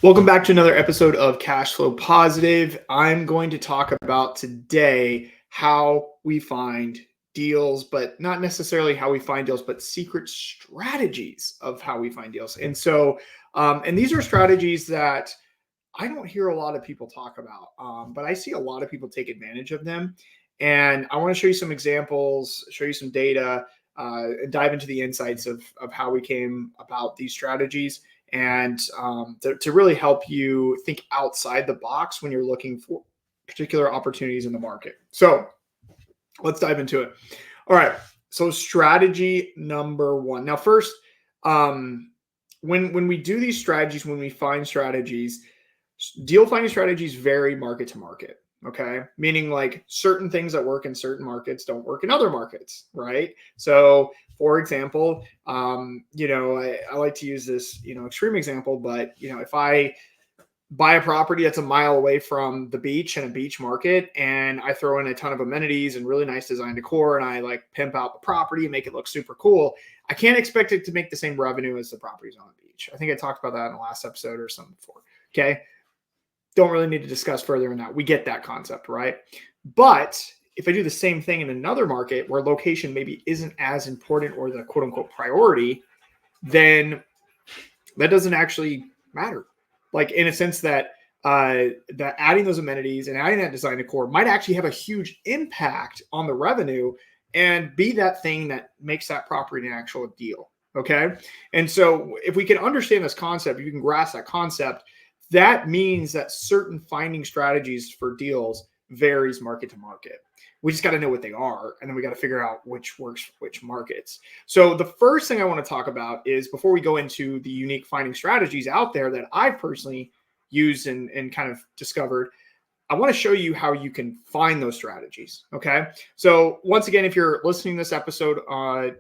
Welcome back to another episode of Cash Flow Positive. I'm going to talk about today how we find deals, but not necessarily how we find deals, but secret strategies of how we find deals. And these are strategies that I don't hear a lot of people talk about, but I see a lot of people take advantage of them. And I want to show you some examples, show you some data, and dive into the insights of how we came about these strategies and to really help you think outside the box when you're looking for particular opportunities in the market. So let's dive into it. All right. So strategy number one. Now, first, when we do these strategies, when we find strategies, deal finding strategies vary market to market. Okay. Meaning like certain things that work in certain markets don't work in other markets. Right. So for example, I like to use this, extreme example, but if I buy a property that's a mile away from the beach in a beach market and I throw in a ton of amenities and really nice design decor and I like pimp out the property and make it look super cool, I can't expect it to make the same revenue as the properties on the beach. I think I talked about that in the last episode or something before. Okay. Don't really need to discuss further in that. We get that concept, right? But if I do the same thing in another market where location maybe isn't as important or the quote unquote priority, then that doesn't actually matter. Like in a sense that that adding those amenities and adding that design decor might actually have a huge impact on the revenue and be that thing that makes that property an actual deal. Okay. And so if we can understand this concept, if you can grasp that concept, that means that certain finding strategies for deals varies market to market. We just got to know what they are, and then we got to figure out which works for which markets. So the first thing I want to talk about is, before we go into the unique finding strategies out there that I've personally used and kind of discovered, I want to show you how you can find those strategies. Okay. So once again, if you're listening to this episode on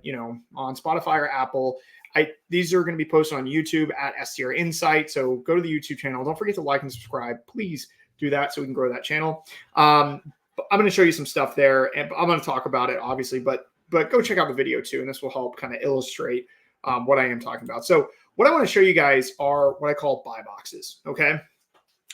Spotify or Apple, these are going to be posted on YouTube at STR Insight. So go to the YouTube channel. Don't forget to like and subscribe. Please do that so we can grow that channel. I'm going to show you some stuff there, and I'm going to talk about it, obviously, but go check out the video too, and this will help kind of illustrate what I am talking about. So what I want to show you guys are what I call buy boxes. Okay.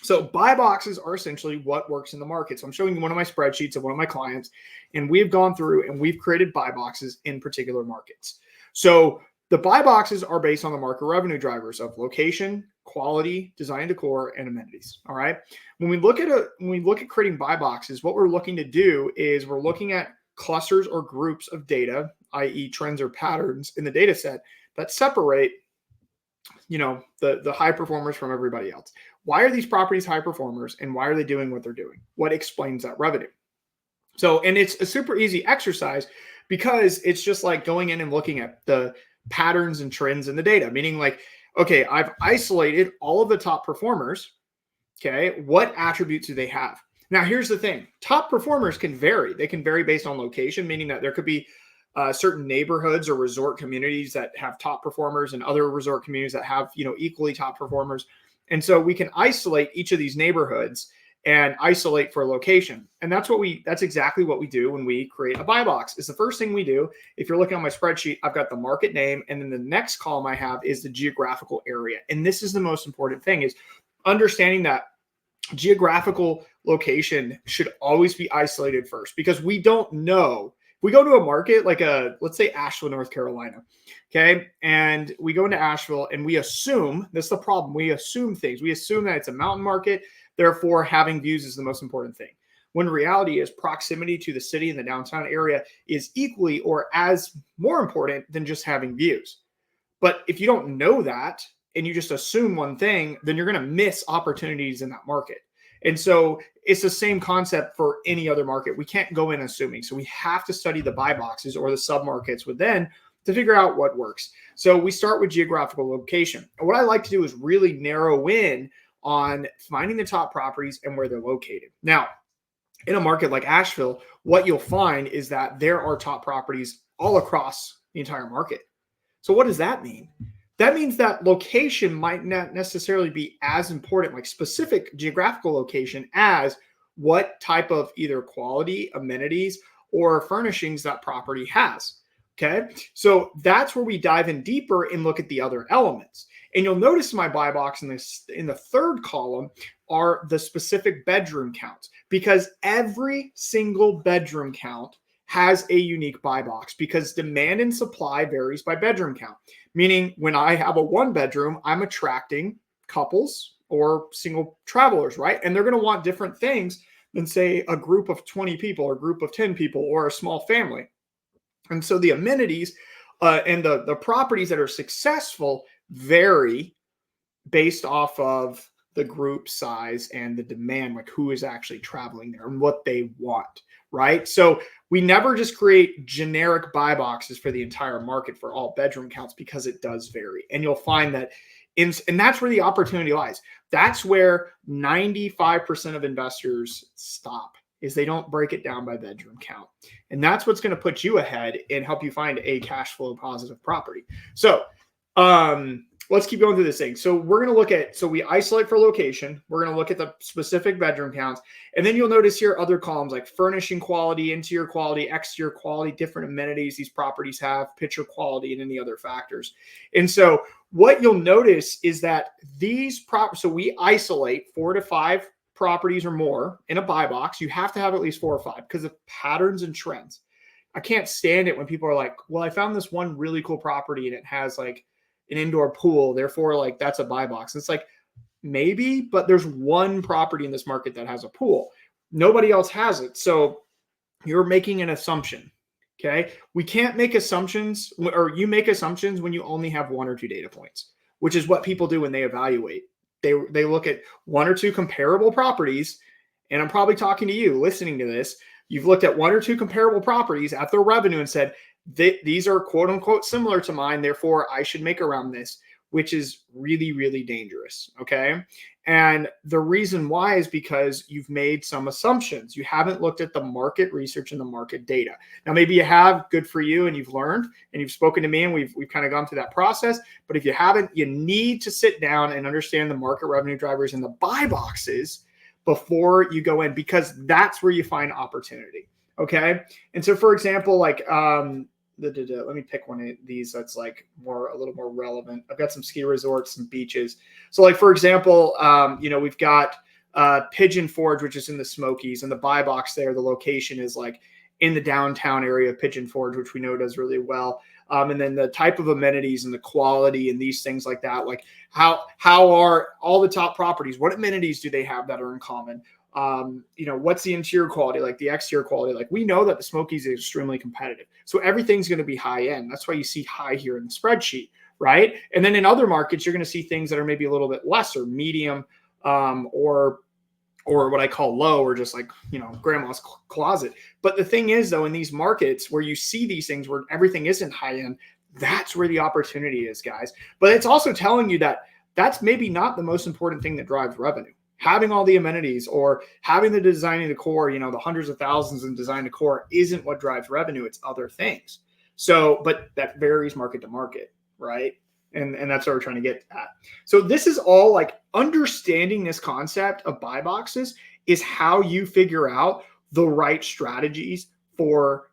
So buy boxes are essentially what works in the market. So I'm showing you one of my spreadsheets of one of my clients, and we've gone through and we've created buy boxes in particular markets. So the buy boxes are based on the market revenue drivers of location, quality, design decor, and amenities. All right. When we look at creating buy boxes, what we're looking to do is we're looking at clusters or groups of data, i.e. trends or patterns in the data set that separate, the high performers from everybody else. Why are these properties high performers, and why are they doing what they're doing? What explains that revenue? So, and it's a super easy exercise because it's just like going in and looking at the patterns and trends in the data, meaning like, okay, I've isolated all of the top performers. Okay. What attributes do they have? Now, here's the thing. Top performers can vary. They can vary based on location, meaning that there could be certain neighborhoods or resort communities that have top performers and other resort communities that have, equally top performers. And so we can isolate each of these neighborhoods and isolate for location. And that's exactly what we do when we create a buy box. Is the first thing we do. If you're looking on my spreadsheet, I've got the market name, and then the next column I have is the geographical area. And this is the most important thing, is understanding that geographical location should always be isolated first, because we don't know. We go to a market like let's say Asheville, North Carolina. Okay. And we go into Asheville and we assume, this is the problem. We assume things. We assume that it's a mountain market. Therefore, having views is the most important thing. When reality is proximity to the city and the downtown area is equally or as more important than just having views. But if you don't know that and you just assume one thing, then you're going to miss opportunities in that market. And so it's the same concept for any other market. We can't go in assuming. So we have to study the buy boxes or the submarkets within to figure out what works. So we start with geographical location. And what I like to do is really narrow in on finding the top properties and where they're located. Now, in a market like Asheville, what you'll find is that there are top properties all across the entire market. So what does that mean? That means that location might not necessarily be as important, like specific geographical location, as what type of either quality, amenities, or furnishings that property has. Okay. So that's where we dive in deeper and look at the other elements. And you'll notice my buy box in the third column are the specific bedroom counts, because every single bedroom count has a unique buy box, because demand and supply varies by bedroom count. Meaning when I have a 1-bedroom, I'm attracting couples or single travelers, right? And they're going to want different things than, say, a group of 20 people or a group of 10 people or a small family. And so the amenities and the properties that are successful vary based off of the group size and the demand, like who is actually traveling there and what they want, right? So we never just create generic buy boxes for the entire market for all bedroom counts, because it does vary. And you'll find that and that's where the opportunity lies. That's where 95% of investors stop, is they don't break it down by bedroom count. And that's what's going to put you ahead and help you find a cash flow positive property. So let's keep going through this thing. So we're going to look at, so we isolate for location. We're going to look at the specific bedroom counts. And then you'll notice here other columns like furnishing quality, interior quality, exterior quality, different amenities these properties have, picture quality, and any other factors. And so what you'll notice is that so we isolate 4 to 5 properties or more in a buy box. You have to have at least 4 or 5 because of patterns and trends. I can't stand it when people are like, well, I found this one really cool property and it has like an indoor pool, therefore like that's a buy box. It's like, maybe, but there's one property in this market that has a pool. Nobody else has it. So you're making an assumption. Okay. We can't make assumptions, or you make assumptions when you only have 1 or 2 data points, which is what people do when they evaluate. They look at 1 or 2 comparable properties. And I'm probably talking to you listening to this. You've looked at 1 or 2 comparable properties at their revenue and said, these are quote unquote similar to mine, therefore I should make around this, which is really, really dangerous. Okay. And the reason why is because you've made some assumptions. You haven't looked at the market research and the market data. Now, maybe you have, good for you, and you've learned and you've spoken to me and we've kind of gone through that process. But if you haven't, you need to sit down and understand the market revenue drivers and the buy boxes before you go in, because that's where you find opportunity. Okay. And so for example, like, let me pick one of these that's like a little more relevant. I've got some ski resorts and beaches. So like, for example, we've got Pigeon Forge, which is in the Smokies, and the buy box there, the location is like in the downtown area of Pigeon Forge, which we know does really well. And then the type of amenities and the quality and these things like that, like how are all the top properties, what amenities do they have that are in common? What's the interior quality, like the exterior quality? Like, we know that the Smokies is extremely competitive. So everything's going to be high end. That's why you see high here in the spreadsheet, right? And then in other markets, you're going to see things that are maybe a little bit lesser, medium, or what I call low, or just like, grandma's closet. But the thing is, though, in these markets where you see these things where everything isn't high end, that's where the opportunity is, guys. But it's also telling you that that's maybe not the most important thing that drives revenue. Having all the amenities or having the design decor, the hundreds of thousands in design decor isn't what drives revenue. It's other things. So, but that varies market to market, right? And that's what we're trying to get at. So this is all like understanding this concept of buy boxes is how you figure out the right strategies for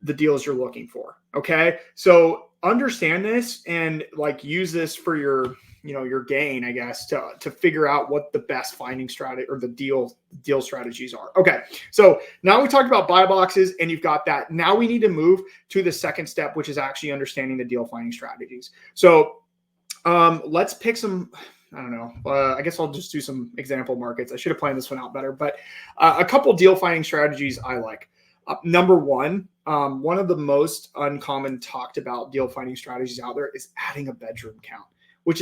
the deals you're looking for. Okay. So understand this and like use this for your gain, I guess, to figure out what the best finding strategy or the deal strategies are. Okay. So now we talked about buy boxes and you've got that. Now we need to move to the second step, which is actually understanding the deal finding strategies. So let's pick some, I don't know. I guess I'll just do some example markets. I should have planned this one out better, but a couple deal finding strategies I like. Number one of the most uncommon talked about deal finding strategies out there is adding a bedroom count, which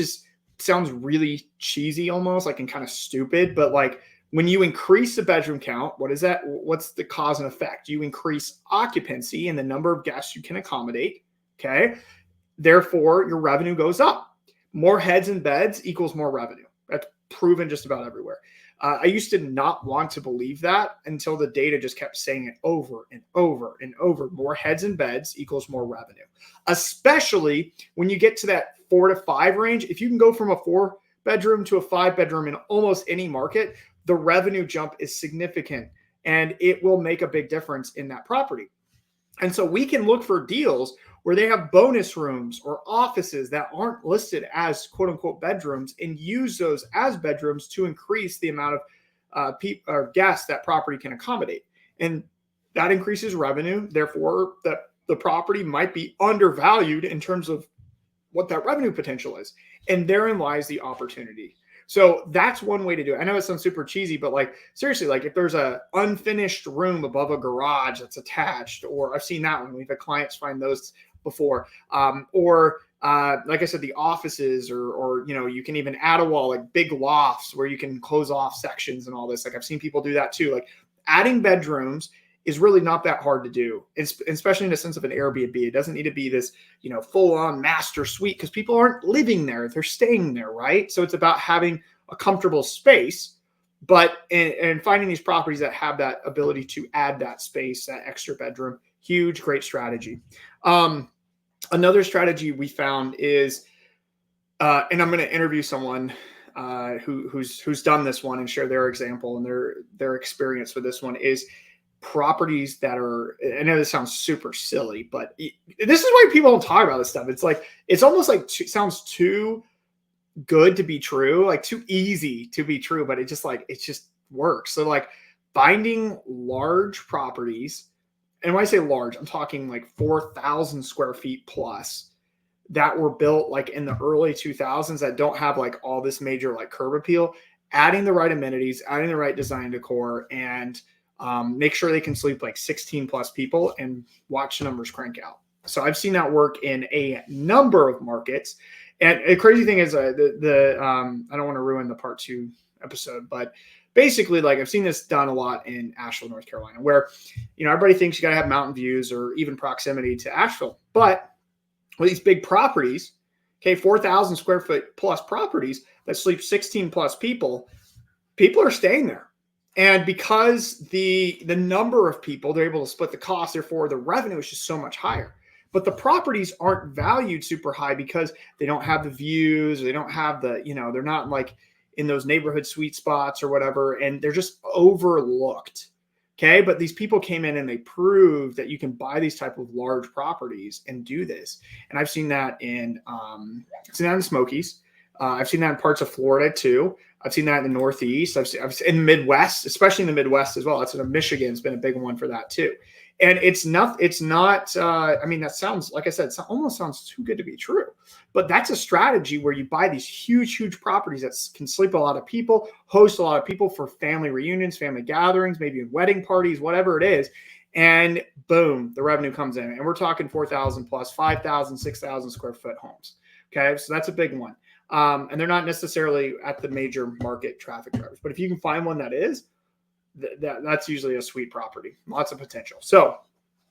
sounds really cheesy almost, like, and kind of stupid, but like when you increase the bedroom count, what is that? What's the cause and effect? You increase occupancy and the number of guests you can accommodate. Okay. Therefore, your revenue goes up. More heads and beds equals more revenue. That's proven just about everywhere. I used to not want to believe that until the data just kept saying it over and over and over. More heads and beds equals more revenue, especially when you get to that 4 to 5 range. If you can go from a 4-bedroom to a 5-bedroom in almost any market, the revenue jump is significant and it will make a big difference in that property. And so we can look for deals where they have bonus rooms or offices that aren't listed as quote unquote bedrooms and use those as bedrooms to increase the amount of or guests that property can accommodate. And that increases revenue. Therefore, the property might be undervalued in terms of what that revenue potential is. And therein lies the opportunity. So that's one way to do it. I know it sounds super cheesy, but like seriously, like if there's a unfinished room above a garage that's attached, or I've seen that one. We've had clients find those before. Or like I said, the offices, or you can even add a wall, like big lofts where you can close off sections and all this. Like I've seen people do that too. Like adding bedrooms is really not that hard to do, especially in the sense of an Airbnb. It doesn't need to be this, full-on master suite because people aren't living there. They're staying there, right? So it's about having a comfortable space, but and finding these properties that have that ability to add that space, that extra bedroom. Huge, great strategy. Another strategy we found is, and I'm going to interview someone who's done this one and share their example and their experience with this one, is properties that are, I know this sounds super silly, but this is why people don't talk about this stuff. It's like, it's almost like sounds too good to be true, like too easy to be true, but it just works. So like finding large properties, and when I say large, I'm talking like 4,000 square feet plus, that were built like in the early 2000s that don't have like all this major like curb appeal, adding the right amenities, adding the right design decor, and make sure they can sleep like 16 plus people and watch the numbers crank out. So I've seen that work in a number of markets. And the crazy thing is I don't want to ruin the part 2 episode, but basically like I've seen this done a lot in Asheville, North Carolina, where, everybody thinks you got to have mountain views or even proximity to Asheville. But with these big properties, 4,000 square foot plus properties that sleep 16 plus people are staying there. And because the number of people, they're able to split the cost, therefore the revenue is just so much higher. But the properties aren't valued super high because they don't have the views, or they don't have the, they're not like in those neighborhood sweet spots or whatever, and they're just overlooked. Okay. But these people came in and they proved that you can buy these type of large properties and do this. And I've seen that in the Smokies. I've seen that in parts of Florida too. I've seen that in the Northeast. I've seen in the Midwest, especially in the Midwest as well. That's in Michigan's been a big one for that too. And it's not, I mean, that sounds, like I said, it almost sounds too good to be true, but that's a strategy where you buy these huge, huge properties that can sleep a lot of people, host a lot of people for family reunions, family gatherings, maybe wedding parties, whatever it is. And boom, the revenue comes in, and we're talking 4,000 plus 5,000, 6,000 square foot homes. Okay. So that's a big one. And they're not necessarily at the major market traffic drivers, but if you can find one that is, that's usually a sweet property. Lots of potential. So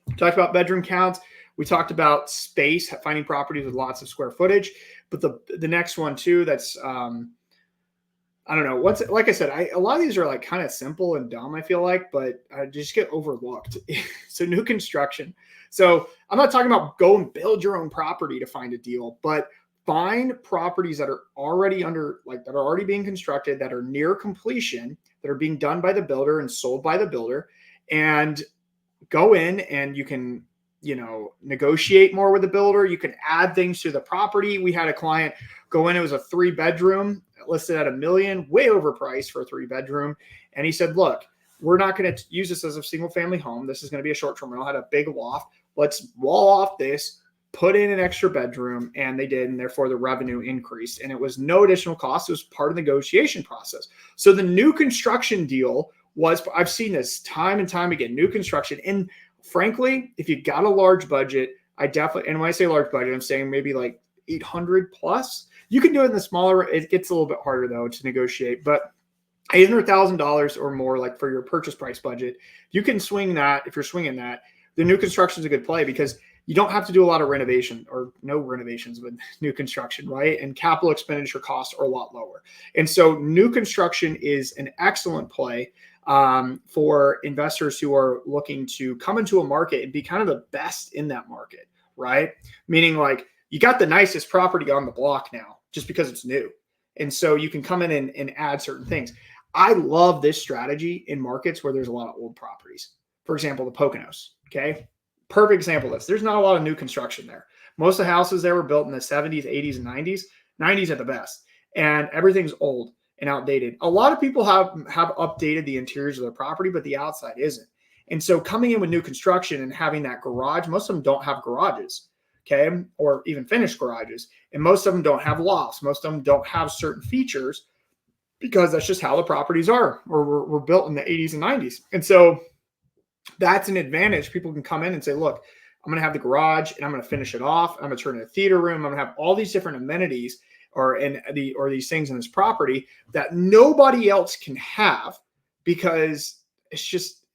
we talked about bedroom counts. We talked about space, finding properties with lots of square footage. But the next one too, that's I don't know. Like I said, a lot of these are like kind of simple and dumb, I feel like, but I just get overlooked. So new construction. So I'm not talking about go and build your own property to find a deal, but find properties that are already that are already being constructed, that are near completion, that are being done by the builder and sold by the builder, and go in and you can, negotiate more with the builder. You can add things to the property. We had a client go in, it was a 3-bedroom listed at $1 million, way overpriced for a 3-bedroom. And he said, look, we're not going to use this as a single family home. This is going to be a short-term rental. Had a big loft. Let's wall off this, put in an extra bedroom, and they did, and therefore the revenue increased. And it was no additional cost. It was part of the negotiation process. So the new construction deal was, I've seen this time and time again, new construction. And frankly, if you got a large budget, and when I say large budget, I'm saying maybe like 800 plus. You can do it in the smaller, it gets a little bit harder though to negotiate, but $800,000 or more, like for your purchase price budget, you can swing that. If you're swinging that, the new construction is a good play because you don't have to do a lot of renovation, or no renovations with new construction, right? And capital expenditure costs are a lot lower. And so new construction is an excellent play for investors who are looking to come into a market and be kind of the best in that market, right? Meaning like you got the nicest property on the block now just because it's new. And so you can come in and add certain things. I love this strategy in markets where there's a lot of old properties. For example, the Poconos, okay? Perfect example of this. There's not a lot of new construction there. Most of the houses there were built in the 70s, 80s, and 90s. 90s at the best. And everything's old and outdated. A lot of people have updated the interiors of their property, but the outside isn't. And so coming in with new construction and having that garage, most of them don't have garages, okay, or even finished garages. And most of them don't have lofts. Most of them don't have certain features because that's just how the properties are or were built in the 80s and 90s. And so that's an advantage. People can come in and say, look, I'm going to have the garage and I'm going to finish it off. I'm going to turn it a theater room. I'm going to have all these different amenities or these things in this property that nobody else can have because it's just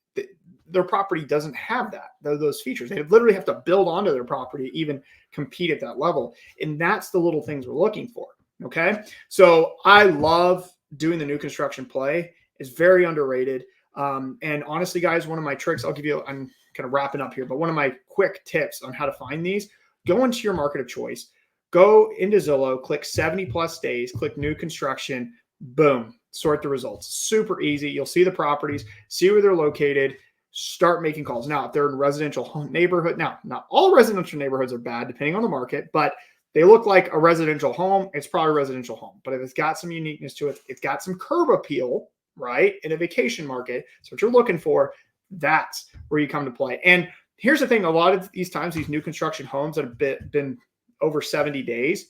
their property doesn't have those features. They literally have to build onto their property to even compete at that level. And that's the little things we're looking for. Okay. So I love doing the new construction play. It's very underrated. And honestly, guys, one of my tricks, I'm kind of wrapping up here, but one of my quick tips on how to find these, go into your market of choice, go into Zillow, click 70 plus days, click new construction, boom, sort the results. Super easy. You'll see the properties, see where they're located, start making calls. Now, if they're in residential neighborhood, now, not all residential neighborhoods are bad depending on the market, but they look like a residential home. It's probably a residential home, but if it's got some uniqueness to it, it's got some curb appeal, right? In a vacation market. So what you're looking for, that's where you come to play. And here's the thing. A lot of these times, these new construction homes that have been over 70 days,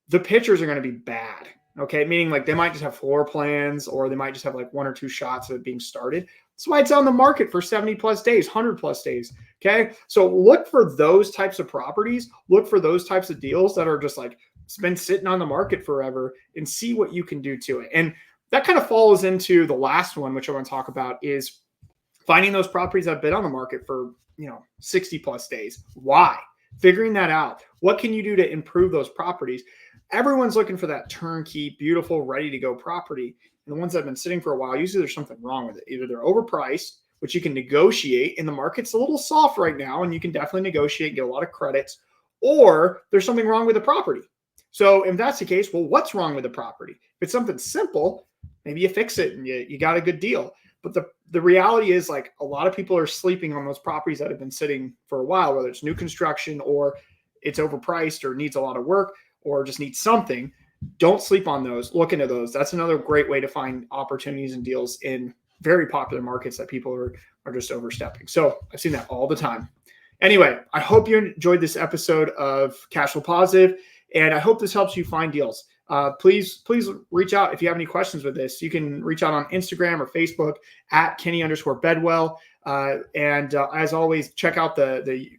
the pictures are going to be bad. Okay. Meaning like they might just have floor plans or they might just have like one or two shots of it being started. That's why it's on the market for 70 plus days, 100 plus days. Okay. So look for those types of properties, look for those types of deals that are just like, it's been sitting on the market forever and see what you can do to it. And that kind of falls into the last one, which I want to talk about is finding those properties that have been on the market for, 60 plus days. Why? Figuring that out. What can you do to improve those properties? Everyone's looking for that turnkey, beautiful, ready to go property. And the ones that have been sitting for a while, usually there's something wrong with it. Either they're overpriced, which you can negotiate, and the market's a little soft right now, and you can definitely negotiate and get a lot of credits, or there's something wrong with the property. So if that's the case, well, what's wrong with the property? If it's something simple, maybe you fix it and you got a good deal. But the reality is like a lot of people are sleeping on those properties that have been sitting for a while, whether it's new construction or it's overpriced or needs a lot of work or just needs something. Don't sleep on those. Look into those. That's another great way to find opportunities and deals in very popular markets that people are just overstepping. So I've seen that all the time. Anyway, I hope you enjoyed this episode of Cash Flow Positive, and I hope this helps you find deals. Please reach out if you have any questions with this. You can reach out on Instagram or Facebook at Kenny_Bedwell. And as always, check out the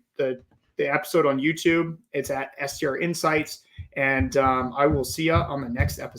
episode on YouTube. It's at STR Insights. And I will see you on the next episode.